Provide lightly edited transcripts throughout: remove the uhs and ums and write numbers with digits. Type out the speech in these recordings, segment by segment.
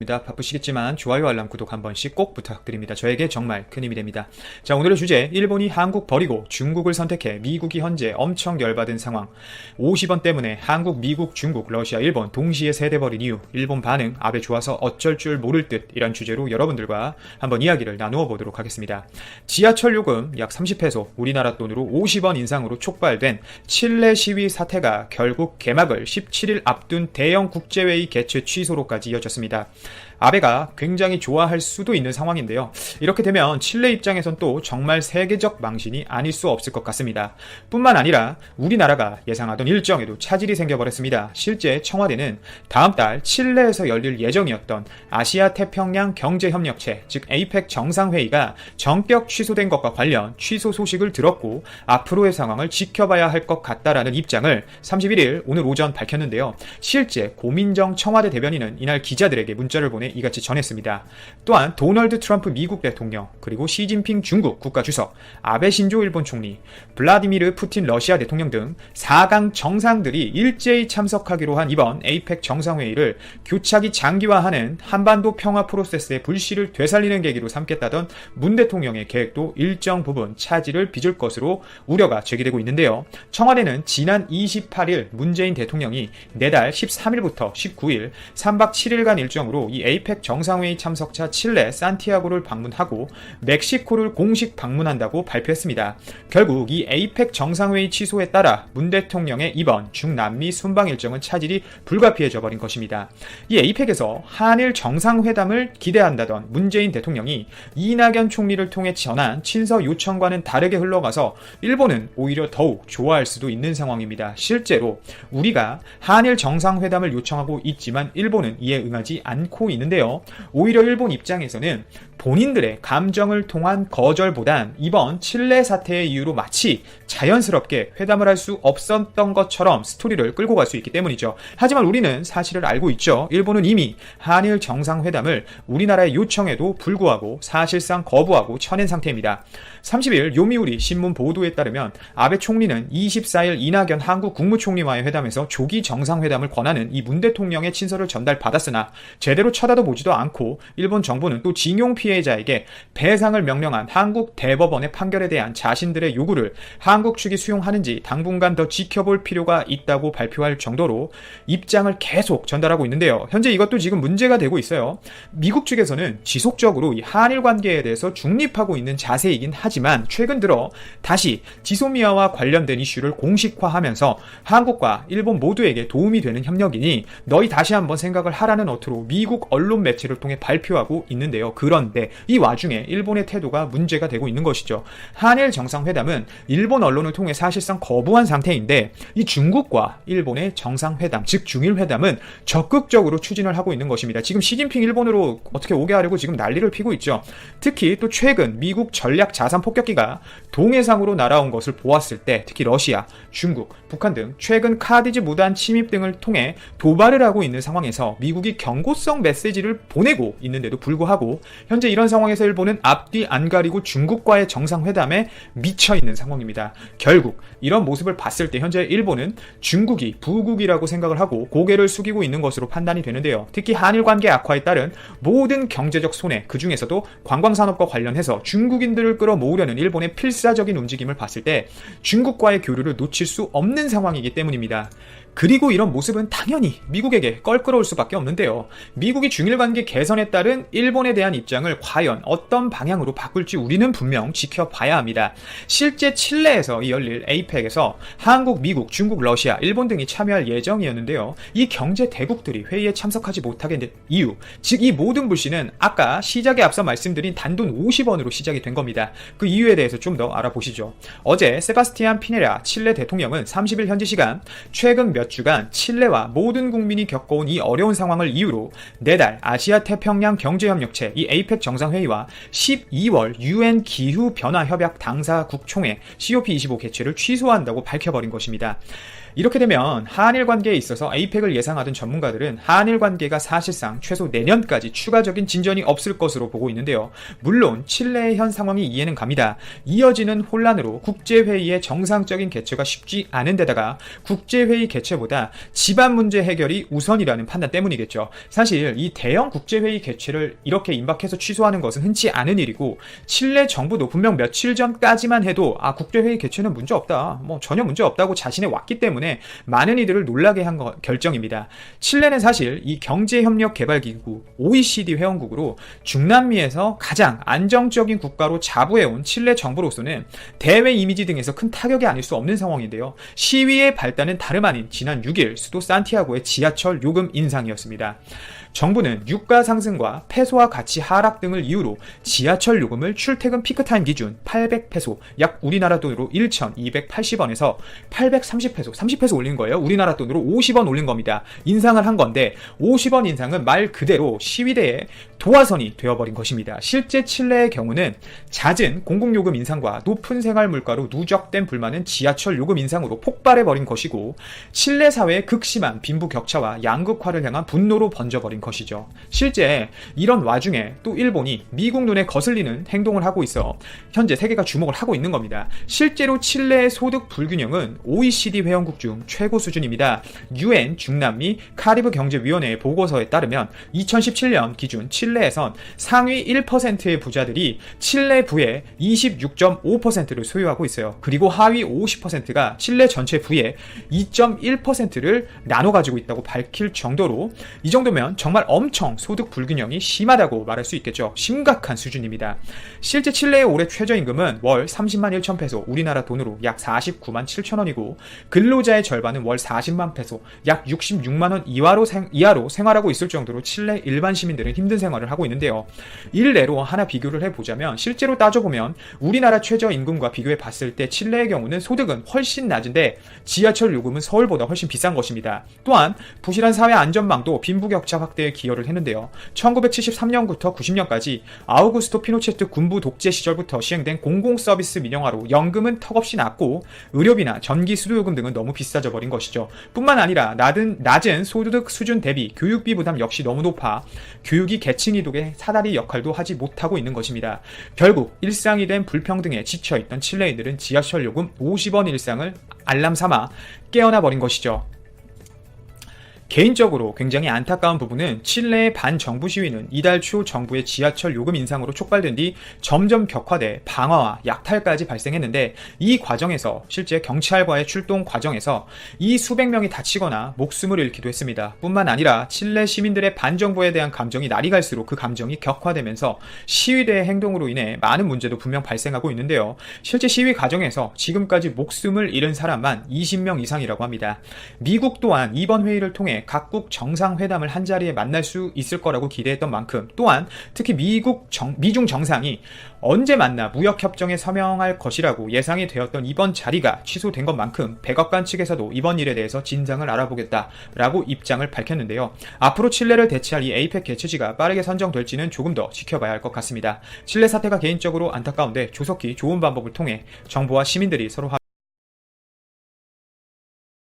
바쁘시겠지만 좋아요, 알람, 구독 한 번씩 꼭 부탁드립니다. 저에게 정말 큰 힘이 됩니다. 자, 오늘의 주제, 일본이 한국 버리고 중국을 선택해 미국이 현재 엄청 열받은 상황. 50원 때문에 한국, 미국, 중국, 러시아, 일본 동시에 세대버린 이유, 일본 반응, 아베 좋아서 어쩔 줄 모를 듯, 이런 주제로 여러분들과 한번 이야기를 나누어 보도록 하겠습니다. 지하철 요금 약 30페소, 우리나라 돈으로 50원 인상으로 촉발된 칠레 시위 사태가 결국 개막을 17일 앞둔 대형 국제회의 개최 취소로까지 이어졌습니다. 아베가 굉장히 좋아할 수도 있는 상황인데요. 이렇게 되면 칠레 입장에선 또 정말 세계적 망신이 아닐 수 없을 것 같습니다. 뿐만 아니라 우리나라가 예상하던 일정에도 차질이 생겨버렸습니다. 실제 청와대는 다음 달 칠레에서 열릴 예정이었던 아시아 태평양 경제협력체, 즉 APEC 정상회의가 전격 취소된 것과 관련 취소 소식을 들었고 앞으로의 상황을 지켜봐야 할 것 같다라는 입장을 31일 오늘 오전 밝혔는데요. 실제 고민정 청와대 대변인은 이날 기자들에게 문자를 보내 이같이 전했습니다. 또한 도널드 트럼프 미국 대통령, 그리고 시진핑 중국 국가주석, 아베 신조 일본 총리, 블라디미르 푸틴 러시아 대통령 등 4강 정상들이 일제히 참석하기로 한 이번 APEC 정상회의를 교착이 장기화하는 한반도 평화 프로세스의 불씨를 되살리는 계기로 삼겠다던 문 대통령의 계획도 일정 부분 차질을 빚을 것으로 우려가 제기되고 있는데요. 청와대는 지난 28일 문재인 대통령이 내달 13일부터 19일 3박 7일간 일정으로 이 APEC 정상회의 참석차 칠레 산티아고를 방문하고 멕시코를 공식 방문한다고 발표했습니다. 결국 이 APEC 정상회의 취소에 따라 문 대통령의 이번 중남미 순방 일정은 차질이 불가피해져 버린 것입니다. 이 APEC에서 한일 정상회담을 기대한다던 문재인 대통령이 이낙연 총리를 통해 전한 친서 요청과는 다르게 흘러가서 일본은 오히려 더욱 좋아할 수도 있는 상황입니다. 실제로 우리가 한일 정상회담을 요청하고 있지만 일본은 이에 응하지 않고 있는데요. 오히려 일본 입장에서는 본인들의 감정을 통한 거절보단 이번 칠레 사태의 이유로 마치 자연스럽게 회담을 할 수 없었던 것처럼 스토리를 끌고 갈 수 있기 때문이죠. 하지만 우리는 사실을 알고 있죠. 일본은 이미 한일 정상회담을 우리나라의 요청에도 불구하고 사실상 거부하고 쳐낸 상태입니다. 30일 요미우리 신문 보도에 따르면 아베 총리는 24일 이낙연 한국 국무총리와의 회담에서 조기 정상회담을 권하는 이 문 대통령의 친서를 전달받았으나 제대로 쳐다도 보지도 않고 일본 정부는 또 징용 피해자에게 배상을 명령한 한국 대법원의 판결에 대한 자신들의 요구를 한국 측이 수용하는지 당분간 더 지켜볼 필요가 있다고 발표할 정도로 입장을 계속 전달하고 있는데요. 현재 이것도 지금 문제가 되고 있어요. 미국 측에서는 지속적으로 이 한일 관계에 대해서 중립하고 있는 자세이긴 하지만 최근 들어 다시 지소미아와 관련된 이슈를 공식화하면서 한국과 일본 모두에게 도움이 되는 협력이니 너희 다시 한번 생각을 하라는 어투로 미국 언론 매체를 통해 발표하고 있는데요. 그런데 이 와중에 일본의 태도가 문제가 되고 있는 것이죠. 한일 정상회담은 일본 언론을 통해 사실상 거부한 상태인데 이 중국과 일본의 정상회담, 즉 중일회담은 적극적으로 추진을 하고 있는 것입니다. 지금 시진핑 일본으로 어떻게 오게 하려고 지금 난리를 피고 있죠. 특히 또 최근 미국 전략 자산 폭격기가 동해상으로 날아온 것을 보았을 때 특히 러시아, 중국, 북한 등 최근 카디즈 무단 침입 등을 통해 도발을 하고 있는 상황에서 미국이 경고성 메시지를 보내고 있는데도 불구하고 현재 이런 상황에서 일본은 앞뒤 안 가리고 중국과의 정상회담에 미쳐있는 상황입니다. 결국 이런 모습을 봤을 때 현재 일본은 중국이 부국이라고 생각을 하고 고개를 숙이고 있는 것으로 판단이 되는데요. 특히 한일 관계 악화에 따른 모든 경제적 손해, 그 중에서도 관광산업과 관련해서 중국인들을 끌어모으려는 일본의 필사적인 움직임을 봤을 때 중국과의 교류를 놓칠 수 없는 상황이기 때문입니다. 그리고 이런 모습은 당연히 미국에게 껄끄러울 수밖에 없는데요. 미국이 중일관계 개선에 따른 일본에 대한 입장을 과연 어떤 방향으로 바꿀지 우리는 분명 지켜봐야 합니다. 실제 칠레에서 열릴 APEC에서 한국, 미국, 중국, 러시아, 일본 등이 참여할 예정이었는데요. 이 경제 대국들이 회의에 참석하지 못하게 된 이유, 즉 이 모든 불씨는 아까 시작에 앞서 말씀드린 단돈 50원으로 시작이 된 겁니다. 그 이유에 대해서 좀 더 알아보시죠. 어제 세바스티안 피네라 칠레 대통령은 30일 현지 시간 최근 몇 주간 칠레와 모든 국민이 겪어온 이 어려운 상황을 이유로 내달 아시아 태평양 경제협력체 이 APEC 정상회의와 12월 UN 기후변화협약 당사국 총회 COP25 개최를 취소한다고 밝혀버린 것입니다. 이렇게 되면 한일 관계에 있어서 에이펙을 예상하던 전문가들은 한일 관계가 사실상 최소 내년까지 추가적인 진전이 없을 것으로 보고 있는데요. 물론 칠레의 현 상황이 이해는 갑니다. 이어지는 혼란으로 국제회의의 정상적인 개최가 쉽지 않은 데다가 국제회의 개최보다 집안 문제 해결이 우선이라는 판단 때문이겠죠. 사실 이 대형 국제회의 개최를 이렇게 임박해서 취소하는 것은 흔치 않은 일이고 칠레 정부도 분명 며칠 전까지만 해도 국제회의 개최는 문제 없다, 전혀 문제 없다고 자신해 왔기 때문에 많은 이들을 놀라게 한 결정입니다. 칠레는 사실 이 경제협력개발기구 OECD 회원국으로 중남미에서 가장 안정적인 국가로 자부해온 칠레 정부로서는 대외 이미지 등에서 큰 타격이 아닐 수 없는 상황인데요. 시위의 발단은 다름 아닌 지난 6일 수도 산티아고의 지하철 요금 인상이었습니다. 정부는 유가 상승과 페소화 가치 하락 등을 이유로 지하철 요금을 출퇴근 피크타임 기준 800페소, 약 우리나라 돈으로 1,280원에서 830페소, 30페소 올린 거예요. 우리나라 돈으로 50원 올린 겁니다. 인상을 한 건데 50원 인상은 말 그대로 시위대의 도화선이 되어버린 것입니다. 실제 칠레의 경우는 잦은 공공요금 인상과 높은 생활물가로 누적된 불만은 지하철 요금 인상으로 폭발해버린 것이고 칠레 사회의 극심한 빈부격차와 양극화를 향한 분노로 번져버린 것이죠. 실제 이런 와중에 또 일본이 미국 눈에 거슬리는 행동을 하고 있어 현재 세계가 주목을 하고 있는 겁니다. 실제로 칠레의 소득 불균형은 OECD 회원국 중 최고 수준입니다. UN 중남미 카리브 경제위원회의 보고서에 따르면 2017년 기준 칠레에선 상위 1%의 부자들이 칠레 부의 26.5%를 소유하고 있어요. 그리고 하위 50%가 칠레 전체 부의 2.1%를 나눠 가지고 있다고 밝힐 정도로 이 정도면 정말 엄청 소득 불균형이 심하다고 말할 수 있겠죠. 심각한 수준입니다. 실제 칠레의 올해 최저임금은 월 30만 1천 페소, 우리나라 돈으로 약 49만 7천 원이고 근로자의 절반은 월 40만 페소, 약 66만 원 이하로 생활하고 있을 정도로 칠레 일반 시민들은 힘든 생활을 하고 있는데요. 일례로 하나 비교를 해보자면 실제로 따져보면 우리나라 최저임금과 비교해 봤을 때 칠레의 경우는 소득은 훨씬 낮은데 지하철 요금은 서울보다 훨씬 비싼 것입니다. 또한 부실한 사회 안전망도 빈부격차 확대에 기여를 했는데요. 1973년부터 90년까지 아우구스토 피노체트 군부 독재 시절부터 시행된 공공서비스 민영화로 연금은 턱없이 낮고 의료비나 전기, 수도요금 등은 너무 비싸져 버린 것이죠. 뿐만 아니라 낮은 소득 수준 대비 교육비 부담 역시 너무 높아 교육이 계층 이동의 사다리 역할도 하지 못하고 있는 것입니다. 결국 일상이 된 불평등에 지쳐있던 칠레인들은 지하철 요금 50원 일상을 알람 삼아 깨어나 버린 것이죠. 개인적으로 굉장히 안타까운 부분은 칠레의 반정부 시위는 이달 초 정부의 지하철 요금 인상으로 촉발된 뒤 점점 격화돼 방화와 약탈까지 발생했는데 이 과정에서 실제 경찰과의 출동 과정에서 이 수백 명이 다치거나 목숨을 잃기도 했습니다. 뿐만 아니라 칠레 시민들의 반정부에 대한 감정이 날이 갈수록 그 감정이 격화되면서 시위대의 행동으로 인해 많은 문제도 분명 발생하고 있는데요. 실제 시위 과정에서 지금까지 목숨을 잃은 사람만 20명 이상이라고 합니다. 미국 또한 이번 회의를 통해 각국 정상회담을 한자리에 만날 수 있을 거라고 기대했던 만큼 또한 특히 미중 정상이 언제 만나 무역협정에 서명할 것이라고 예상이 되었던 이번 자리가 취소된 것만큼 백악관 측에서도 이번 일에 대해서 진상을 알아보겠다라고 입장을 밝혔는데요. 앞으로 칠레를 대체할 이 에이펙 개최지가 빠르게 선정될지는 조금 더 지켜봐야 할 것 같습니다. 칠레 사태가 개인적으로 안타까운데 조속히 좋은 방법을 통해 정부와 시민들이 서로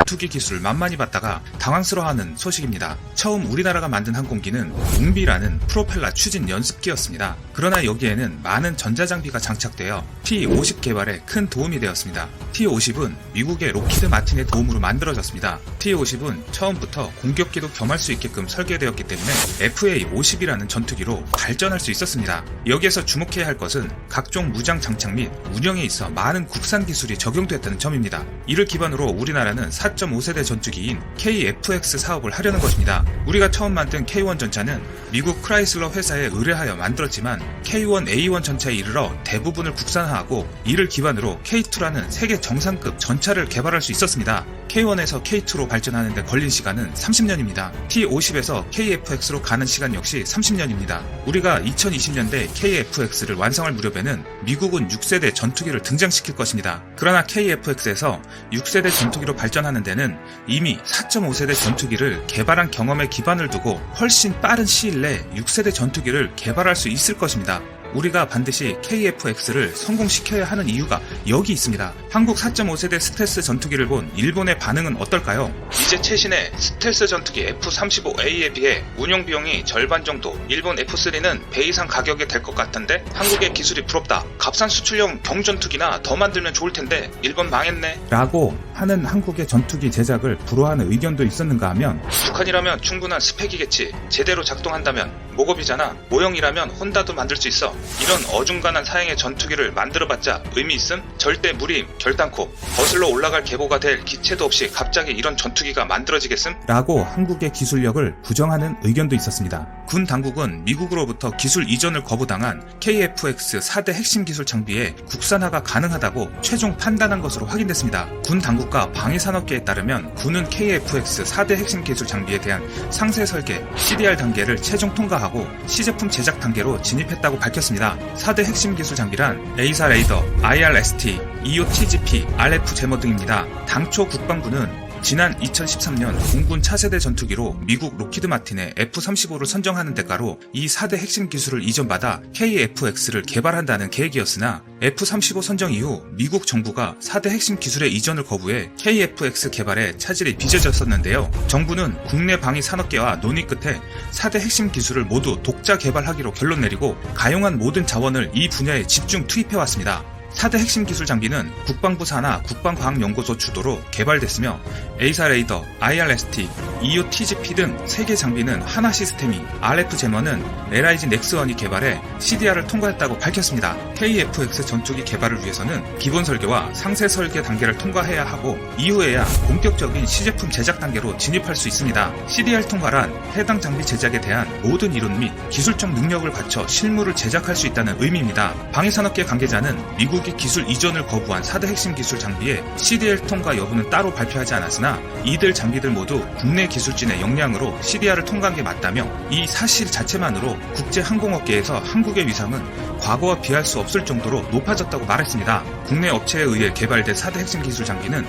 투기 기술을 만만히 받다가 당황스러워하는 소식입니다. 처음 우리나라가 만든 항공기는 웅비라는 프로펠러 추진 연습기였습니다. 그러나 여기에는 많은 전자장비가 장착되어 T-50 개발에 큰 도움이 되었습니다. T-50은 미국의 로키드 마틴의 도움으로 만들어졌습니다. T-50은 처음부터 공격기도 겸할 수 있게끔 설계되었기 때문에 FA-50이라는 전투기로 발전할 수 있었습니다. 여기에서 주목해야 할 것은 각종 무장 장착 및 운영에 있어 많은 국산 기술이 적용됐다는 점입니다. 이를 기반으로 우리나라는 4.5세대 전투기인 KF-X 사업을 하려는 것입니다. 우리가 처음 만든 K1 전차는 미국 크라이슬러 회사에 의뢰하여 만들었지만 K1A1 전차에 이르러 대부분을 국산화하고 이를 기반으로 K2라는 세계 정상급 전차를 개발할 수 있었습니다. K1에서 K2로 발전하는 데 걸린 시간은 30년입니다. T-50에서 KF-X로 가는 시간 역시 30년입니다. 우리가 2020년대 KF-X를 완성할 무렵에는 미국은 6세대 전투기를 등장시킬 것입니다. 그러나 KF-X에서 6세대 전투기로 발전하는 데는 이미 4.5세대 전투기를 개발한 경험에 기반을 두고 훨씬 빠른 시일 내에 6세대 전투기를 개발할 수 있을 것입니다. 우리가 반드시 KF-X를 성공시켜야 하는 이유가 여기 있습니다. 한국 4.5세대 스텔스 전투기를 본 일본의 반응은 어떨까요? 이제 최신의 스텔스 전투기 F-35A에 비해 운용 비용이 절반 정도, 일본 F-3는 배 이상 가격이 될 것 같은데 한국의 기술이 부럽다. 값싼 수출용 경전투기나 더 만들면 좋을 텐데 일본 망했네. 라고 하는 한국의 전투기 제작을 불허하는 의견도 있었는가 하면 북한이라면 충분한 스펙이겠지. 제대로 작동한다면 모급이잖아. 모형이라면 혼다도 만들 수 있어. 이런 어중간한 사양의 전투기를 만들어봤자 의미 있음? 절대 무리임, 결단코. 거슬러 올라갈 계보가 될 기체도 없이 갑자기 이런 전투기가 만들어지겠음? 라고 한국의 기술력을 부정하는 의견도 있었습니다. 군 당국은 미국으로부터 기술 이전을 거부당한 KF-X 4대 핵심 기술 장비의 국산화가 가능하다고 최종 판단한 것으로 확인됐습니다. 군 당국과 방위산업계에 따르면 군은 KF-X 4대 핵심 기술 장비에 대한 상세 설계, CDR 단계를 최종 통과하고 시제품 제작 단계로 진입했다고 밝혔습니다. 4대 핵심 기술 장비란 에이사 레이더, IRST, EOTGP, RF 제모 등입니다. 당초 국방부는 지난 2013년 공군 차세대 전투기로 미국 로키드 마틴의 F-35를 선정하는 대가로 이 4대 핵심 기술을 이전받아 KF-X를 개발한다는 계획이었으나 F-35 선정 이후 미국 정부가 4대 핵심 기술의 이전을 거부해 KF-X 개발에 차질이 빚어졌었는데요. 정부는 국내 방위 산업계와 논의 끝에 4대 핵심 기술을 모두 독자 개발하기로 결론 내리고 가용한 모든 자원을 이 분야에 집중 투입해왔습니다. 4대 핵심 기술 장비는 국방부 산하 국방과학연구소 주도로 개발됐으며 에이사 레이더, IRST, EOTGP 등 3개 장비는 하나 시스템이, RF 제머는 LIG 넥스원이 개발해 CDR을 통과했다고 밝혔습니다. KF-X 전투기 개발을 위해서는 기본 설계와 상세 설계 단계를 통과해야 하고 이후에야 본격적인 시제품 제작 단계로 진입할 수 있습니다. CDR 통과란 해당 장비 제작에 대한 모든 이론 및 기술적 능력을 갖춰 실무를 제작할 수 있다는 의미입니다. 방위산업계 관계자는 미국이 기술 이전을 거부한 4대 핵심 기술 장비의 CDR 통과 여부는 따로 발표하지 않았으나 이들 장비들 모두 국내 기술진의 역량으로 CDR을 통과한 게 맞다며 이 사실 자체만으로 국제 항공업계에서 한국의 위상은 과거와 비할 수 없을 정도로 높아졌다고 말했습니다. 국내 업체에 의해 개발된 4대 핵심 기술 장비는